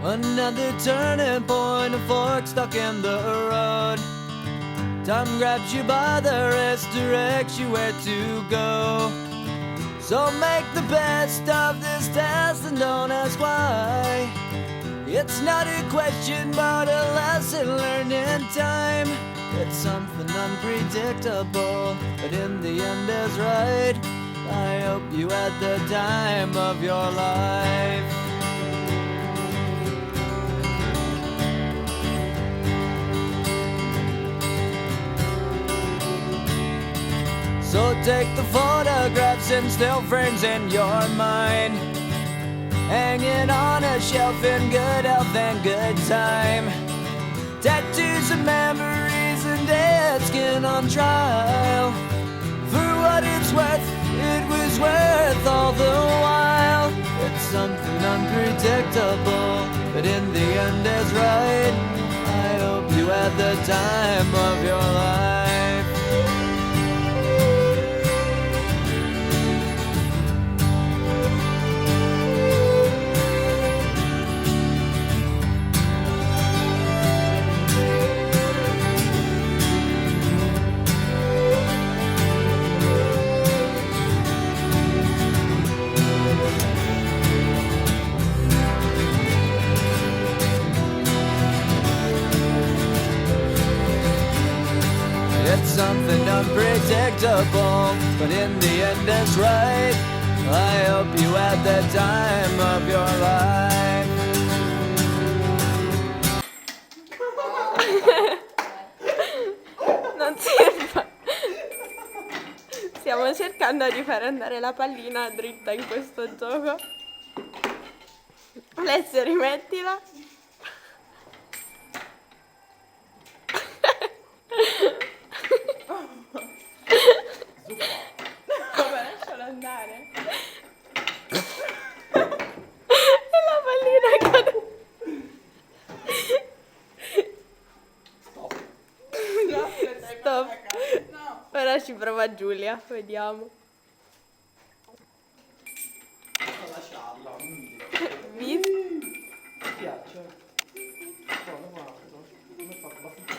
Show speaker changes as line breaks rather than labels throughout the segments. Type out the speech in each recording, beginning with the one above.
Another turning point, a fork stuck in the road. Time grabs you by the wrist, directs you where to go. So make the best of this test and don't ask why. It's not a question but a lesson learned in time. It's something unpredictable, but in the end is right. I hope you had the time of your life. So take the photographs and still frames in your mind, hanging on a shelf in good health and good time. Tattoos of memories and dead skin on trial. For what it's worth, it was worth all the while. It's something unpredictable, but in the end is right. I hope you had the time of your life. It's something unpredictable, but in the end it's right. I hope you had the time of your life.
Non si fa. Stiamo cercando di far andare la pallina dritta in questo gioco. Alessio, rimettila. Vabbè, lascialo andare. E la pallina è caduta. Stop.
No.
Ora ci prova Giulia, vediamo.
Lasciarla.
Visto?
Mi piace. Come fa abbastanza.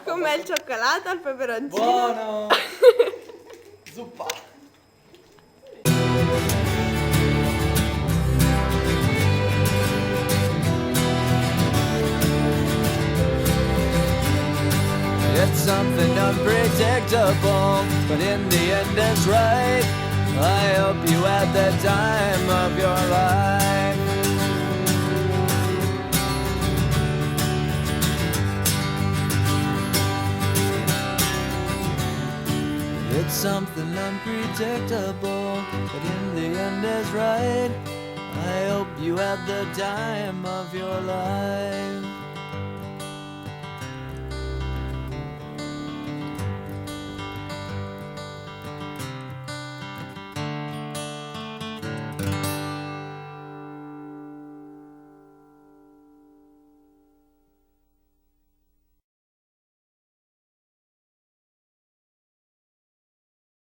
Com'è il cioccolato al peperoncino?
Buono! Zuppa!
It's something unpredictable, but in the end it's right. I hope you had the time of your life. It's something unpredictable, but in the end is right. I hope you had the time of your life.